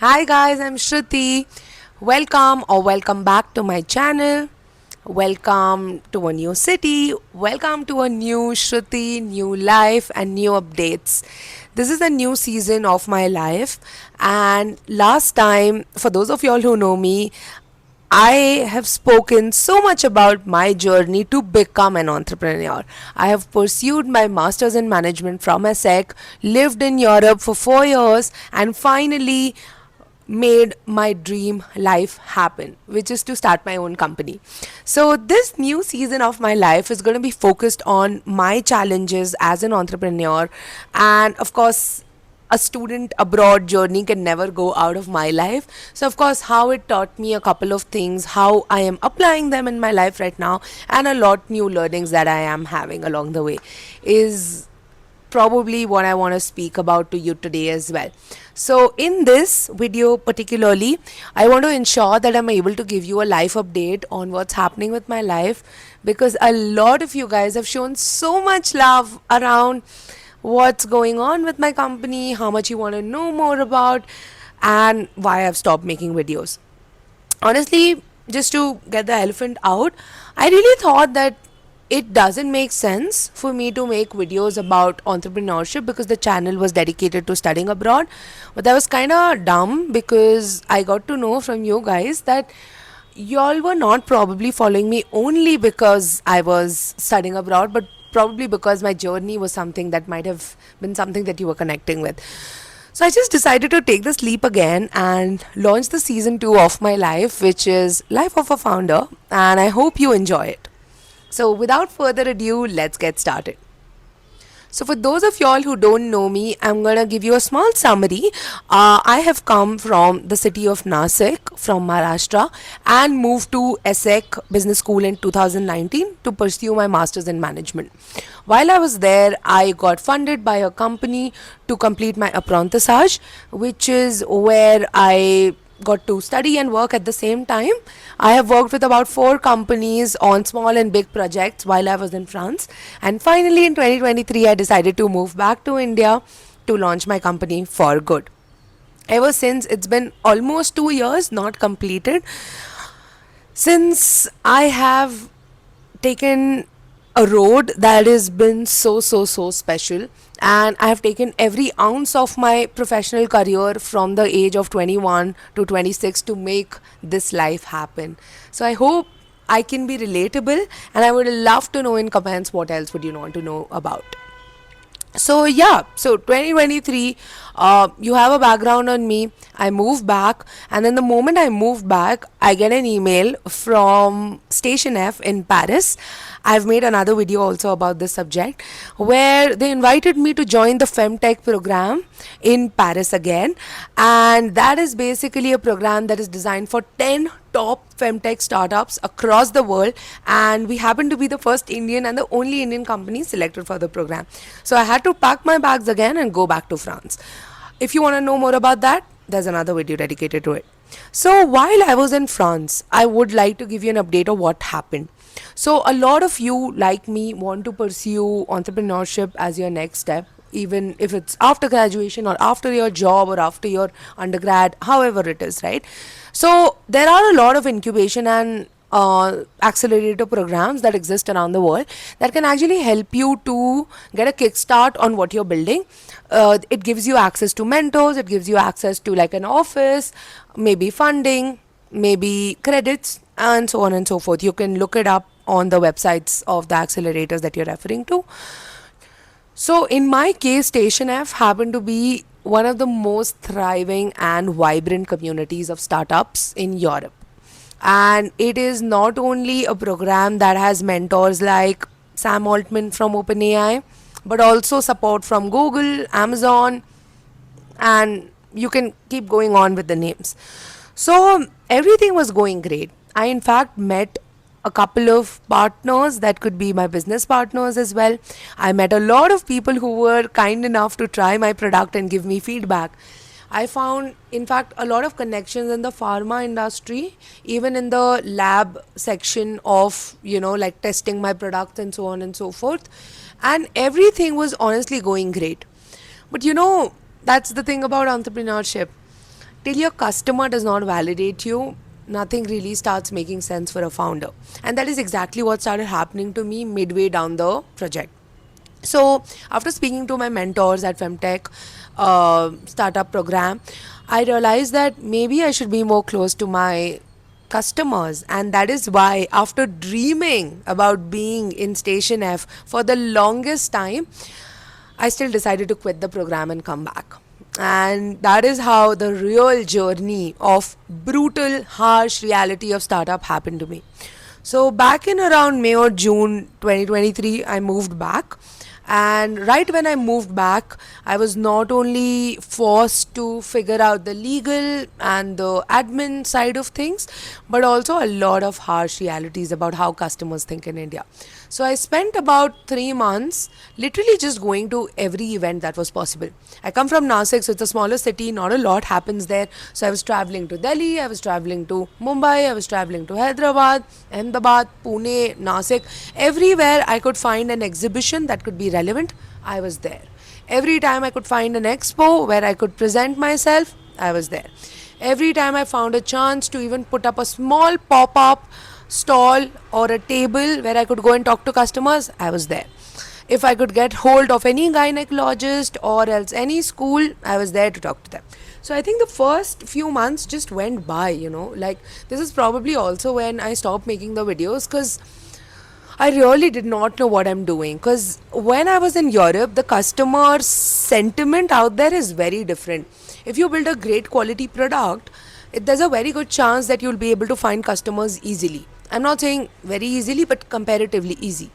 Hi guys, I'm Shruti. Welcome back to my channel. Welcome to a new city. Welcome to a new Shruti, new life, and new updates. This is a new season of my life. And last time, for those of y'all who know me, I have spoken so much about my journey to become an entrepreneur. I have pursued my master's in management from ESSEC, lived in Europe for 4 years, and finally made my dream life happen, which is to start my own company. So, this new season of my life is going to be focused on my challenges as an entrepreneur, and of course, a student abroad journey can never go out of my life. So, of course, how it taught me a couple of things, how I am applying them in my life right now, and a lot new learnings that I am having along the way is probably what I want to speak about to you today as well. So, in this video, particularly, I want to ensure that I'm able to give you a life update on what's happening with my life because a lot of you guys have shown so much love around what's going on with my company, how much you want to know more about, and why I've stopped making videos. Honestly, just to get the elephant out, I really thought that it doesn't make sense for me to make videos about entrepreneurship because the channel was dedicated to studying abroad. But that was kind of dumb because I got to know from you guys that y'all were not probably following me only because I was studying abroad, but probably because my journey was something that might have been something that you were connecting with. So I just decided to take this leap again and launch the season 2 of my life, which is Life of a Founder, and I hope you enjoy it. So without further ado, let's get started. So, for those of y'all who don't know me, I'm gonna give you a small summary. I have come from the city of Nasik from Maharashtra and moved to ESSEC Business School in 2019 to pursue my master's in management. While I was there, I got funded by a company to complete my apprentissage, which is where I got to study and work at the same time. I have worked with about 4 companies on small and big projects while I was in France. And finally, in 2023, I decided to move back to India to launch my company for good. Ever since, it's been almost 2 years, not completed, since I have taken a road that has been so special, and I have taken every ounce of my professional career from the age of 21 to 26 to make this life happen. So I hope I can be relatable, and I would love to know in comments what else would you want to know about. So yeah, so 2023, you have a background on me. I moved back, and then the moment I moved back, I get an email from Station F in Paris. I've made another video also about this subject where they invited me to join the FEMTech program in Paris again, and that is basically a program that is designed for 10 top femtech startups across the world, and we happen to be the first Indian and the only Indian company selected for the program. So I had to pack my bags again and go back to France. If you want to know more about that, there's another video dedicated to it. So while I was in France, I would like to give you an update of what happened. So a lot of you like me want to pursue entrepreneurship as your next step, even if it's after graduation or after your job or after your undergrad, however it is, right? So there are a lot of incubation and accelerator programs that exist around the world that can actually help you to get a kickstart on what you're building. It gives you access to mentors, it gives you access to like an office, maybe funding, maybe credits, and so on and so forth. You can look it up on the websites of the accelerators that you're referring to. So, in my case, Station F happened to be one of the most thriving and vibrant communities of startups in Europe. And it is not only a program that has mentors like Sam Altman from OpenAI, but also support from Google, Amazon, and you can keep going on with the names. So everything was going great. I, in fact, met a couple of partners that could be my business partners as well. I met a lot of people who were kind enough to try my product and give me feedback. I found, in fact, a lot of connections in the pharma industry, even in the lab section of, like testing my products and so on and so forth. And everything was honestly going great. But that's the thing about entrepreneurship. Till your customer does not validate you, nothing really starts making sense for a founder. And that is exactly what started happening to me midway down the project. So, after speaking to my mentors at FemTech startup program, I realized that maybe I should be more close to my customers, and that is why, after dreaming about being in Station F for the longest time, I still decided to quit the program and come back. And that is how the real journey of brutal, harsh reality of startup happened to me. So, back in around May or June 2023, I moved back. And right when I moved back, I was not only forced to figure out the legal and the admin side of things, but also a lot of harsh realities about how customers think in India. So I spent about 3 months literally just going to every event that was possible. I come from Nasik, so it's a smaller city, not a lot happens there. So I was traveling to Delhi, I was traveling to Mumbai, I was traveling to Hyderabad, Ahmedabad, Pune, Nasik. Everywhere I could find an exhibition that could be relevant, I was there. Every time I could find an expo where I could present myself, I was there. Every time I found a chance to even put up a small pop up stall or a table where I could go and talk to customers, I was there. If I could get hold of any gynecologist or else any school, I was there to talk to them. So I think the first few months just went by, like this is probably also when I stopped making the videos, because I really did not know what I'm doing. Because when I was in Europe, the customer sentiment out there is very different. If you build a great quality product, there's a very good chance that you'll be able to find customers easily. I'm not saying very easily, but comparatively easy.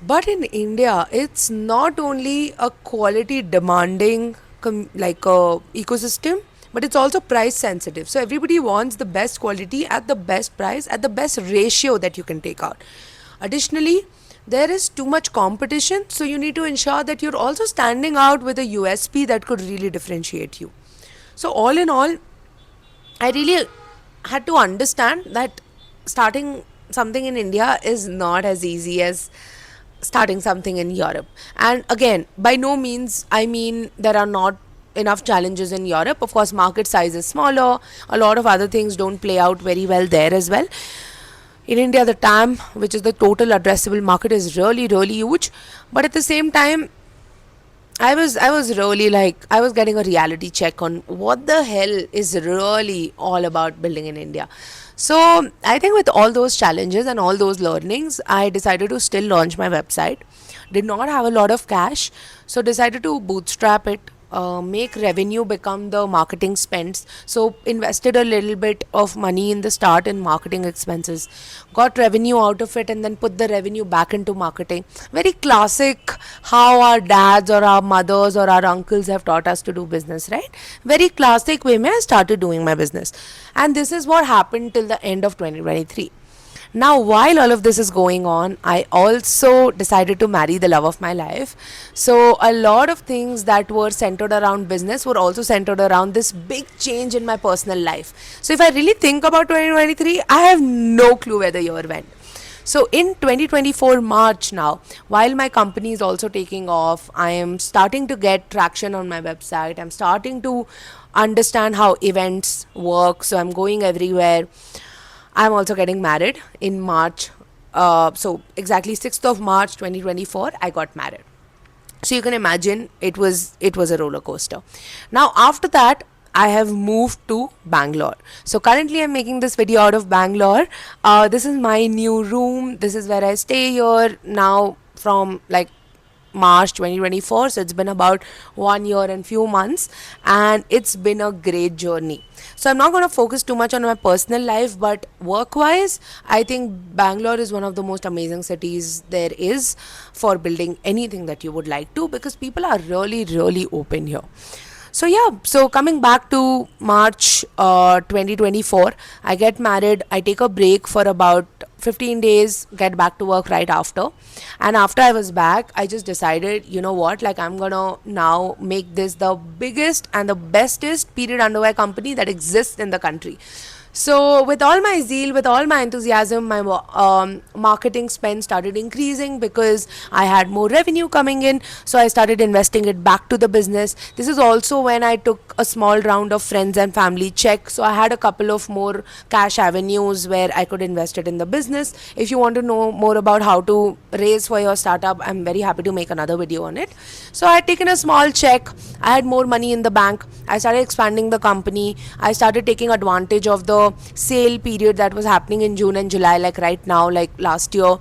But in India, it's not only a quality demanding ecosystem, but it's also price sensitive. So everybody wants the best quality at the best price at the best ratio that you can take out. Additionally, there is too much competition, so you need to ensure that you're also standing out with a USP that could really differentiate you. So all in all, I really had to understand that starting something in India is not as easy as starting something in Europe. And again, by no means I mean there are not enough challenges in Europe. Of course, market size is smaller. A lot of other things don't play out very well there as well. In India, the TAM, which is the total addressable market, is really, really huge. But at the same time, I was really like, I was getting a reality check on what the hell is really all about building in India. So I think with all those challenges and all those learnings, I decided to still launch my website. Did not have a lot of cash, so decided to bootstrap it, make revenue become the marketing spends. So invested a little bit of money in the start in marketing expenses, got revenue out of it, and then put the revenue back into marketing. Very classic how our dads or our mothers or our uncles have taught us to do business, right? Very classic way I started doing my business. And this is what happened till the end of 2023. Now, while all of this is going on, I also decided to marry the love of my life. So, a lot of things that were centered around business were also centered around this big change in my personal life. So, if I really think about 2023, I have no clue where the year went. So, in 2024 March now, while my company is also taking off, I am starting to get traction on my website. I'm starting to understand how events work. So, I'm going everywhere. I'm also getting married in March. So exactly 6th of March 2024, I got married. So you can imagine it was a roller coaster. Now after that, I have moved to Bangalore. So currently I'm making this video out of Bangalore. This is my new room. This is where I stay here now from like March 2024. So it's been about 1 year and few months, and it's been a great journey. So I'm not going to focus too much on my personal life, but work wise, I think Bangalore is one of the most amazing cities there is for building anything that you would like to, because people are really, really open here. So yeah, so coming back to March 2024, I get married. I take a break for about 15 days, get back to work right after. And after I was back, I just decided, you know what, like I'm gonna now make this the biggest and the bestest period underwear company that exists in the country. So, with all my zeal, with all my enthusiasm, my marketing spend started increasing because I had more revenue coming in. So, I started investing it back to the business. This is also when I took a small round of friends and family check. So, I had a couple of more cash avenues where I could invest it in the business. If you want to know more about how to raise for your startup, I'm very happy to make another video on it. So, I had taken a small check. I had more money in the bank. I started expanding the company. I started taking advantage of the sale period that was happening in June and July, like right now, like last year,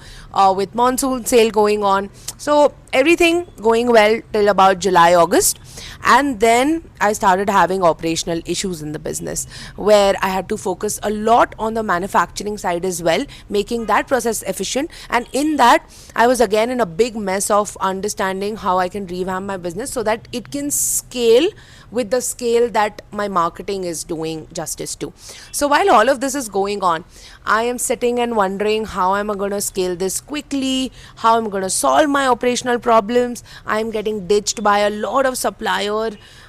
with monsoon sale going on. So everything going well till about July, August. And then I started having operational issues in the business where I had to focus a lot on the manufacturing side as well, making that process efficient. And in that, I was again in a big mess of understanding how I can revamp my business so that it can scale with the scale that my marketing is doing justice to. So while all of this is going on, I am sitting and wondering how am I going to scale this quickly, how I'm going to solve my operational problems. I'm getting ditched by a lot of supplier,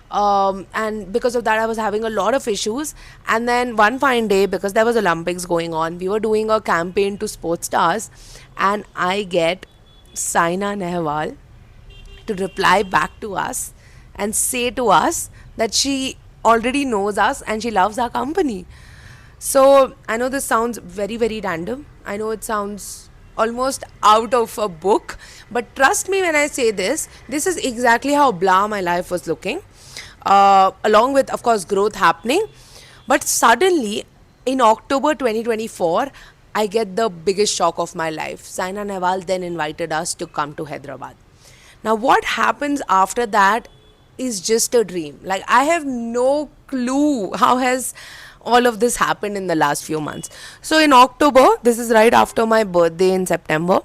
and because of that I was having a lot of issues. And then one fine day, because there was Olympics going on, we were doing a campaign to sports stars, and I get Saina Nehwal to reply back to us and say to us that she already knows us and she loves our company. So I know this sounds very, very random. I know it sounds almost out of a book, but trust me when I say this is exactly how blah my life was looking. Along with, of course, growth happening. But suddenly, in October 2024, I get the biggest shock of my life. Saina Nehwal then invited us to come to Hyderabad. Now, what happens after that is just a dream. Like, I have no clue how has all of this happened in the last few months. So, in October, this is right after my birthday in September,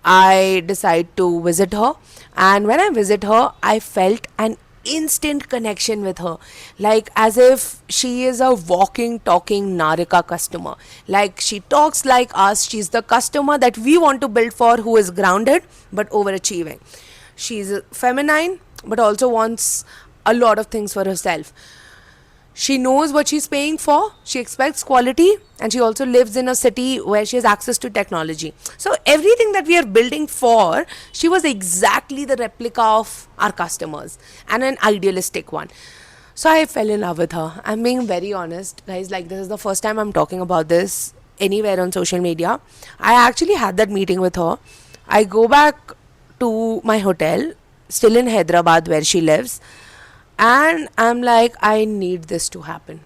I decide to visit her. And when I visit her, I felt an instant connection with her, like as if she is a walking talking Narika customer. Like, she talks like us. She's the customer that we want to build for, who is grounded but overachieving. She's feminine but also wants a lot of things for herself. She knows what she's paying for, she expects quality, and she also lives in a city where she has access to technology. So, everything that we are building for, she was exactly the replica of our customers and an idealistic one. So, I fell in love with her. I'm being very honest, guys. Like, this is the first time I'm talking about this anywhere on social media. I actually had that meeting with her. I go back to my hotel, still in Hyderabad, where she lives, and I'm like, I need this to happen.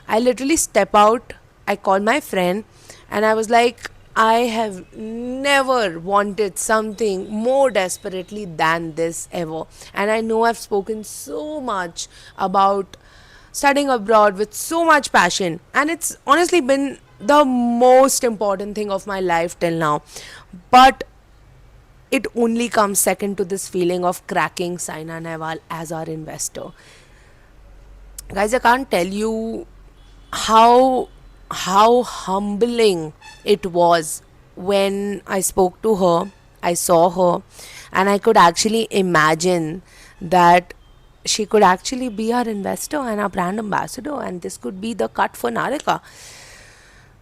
I literally step out, I call my friend, and I was like, I have never wanted something more desperately than this ever. And I know I've spoken so much about studying abroad with so much passion, and it's honestly been the most important thing of my life till now. But it only comes second to this feeling of cracking Saina Nehwal as our investor. Guys, I can't tell you how humbling it was when I spoke to her, I saw her, and I could actually imagine that she could actually be our investor and our brand ambassador, and this could be the cut for Narika.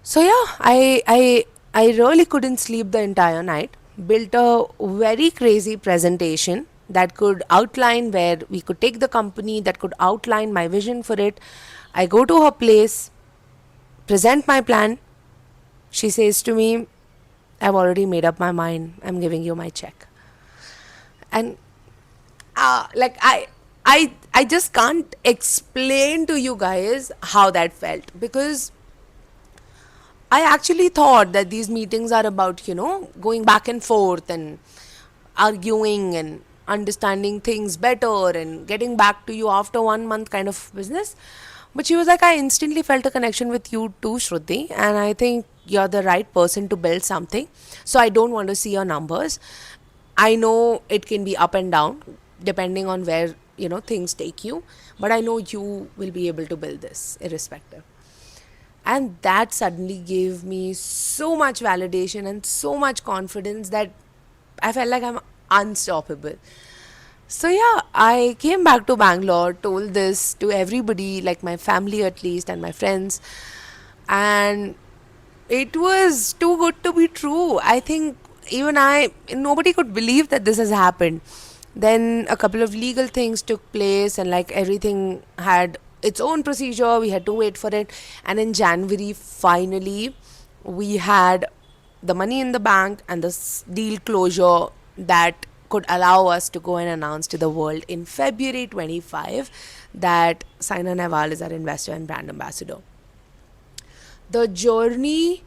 So yeah, I really couldn't sleep the entire night. Built a very crazy presentation that could outline where we could take the company, that could outline my vision for it. I go to her place, present my plan. She says to me, I've already made up my mind. I'm giving you my check. And like I just can't explain to you guys how that felt, because I actually thought that these meetings are about, going back and forth and arguing and understanding things better and getting back to you after 1 month kind of business. But she was like, I instantly felt a connection with you too, Shruti, and I think you're the right person to build something. So I don't want to see your numbers. I know it can be up and down depending on where, things take you, but I know you will be able to build this irrespective. And that suddenly gave me so much validation and so much confidence that I felt like I'm unstoppable. So yeah, I came back to Bangalore, told this to everybody, like my family at least and my friends. and it was too good to be true. I think even nobody could believe that this has happened. Then a couple of legal things took place, and like everything had its own procedure. We had to wait for it. And in January, finally, we had the money in the bank and the deal closure that could allow us to go and announce to the world in February 25 that Saina Nehwal is our investor and brand ambassador. The journey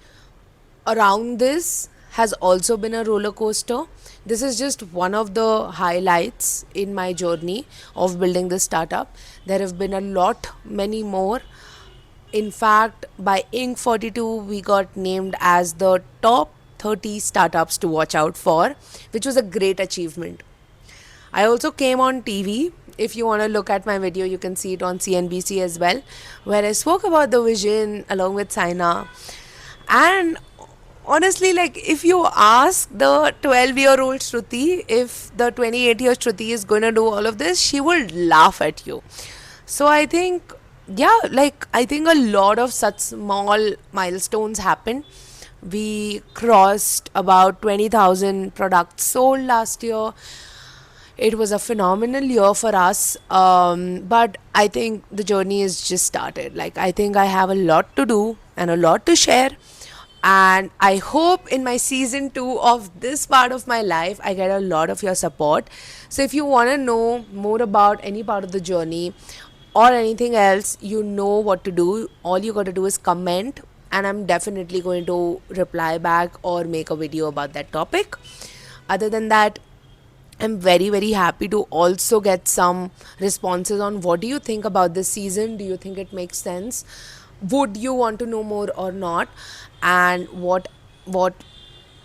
around this has also been a roller coaster. This is just one of the highlights in my journey of building this startup. There have been a lot, many more. In fact, by Inc. 42, we got named as the top 30 startups to watch out for, which was a great achievement. I also came on TV. If you want to look at my video, you can see it on CNBC as well, where I spoke about the vision along with Saina. And honestly, like if you ask the 12-year-old Shruti if the 28-year Shruti is going to do all of this, she will laugh at you. So I think, yeah, like I think a lot of such small milestones happen. We crossed about 20,000 products sold last year. It was a phenomenal year for us, but I think the journey is just started. Like, I think I have a lot to do and a lot to share. And I hope in my season 2 of this part of my life, I get a lot of your support. So, if you want to know more about any part of the journey or anything else, you know what to do. All you got to do is comment, and I'm definitely going to reply back or make a video about that topic. Other than that, I'm very, very happy to also get some responses on what do you think about this season? Do you think it makes sense? Would you want to know more or not? And what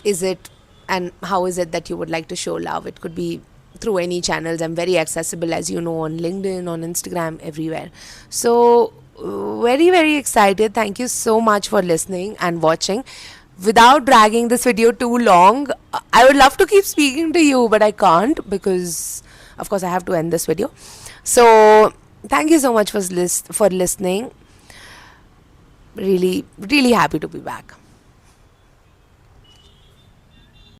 is it and how is it that you would like to show love? It could be through any channels. I'm very accessible, as you know, on LinkedIn, on Instagram, everywhere. So very, very excited. Thank you so much for listening and watching. Without dragging this video too long, I would love to keep speaking to you, but I can't because, of course, I have to end this video. So, thank you so much for listening. Really, really happy to be back.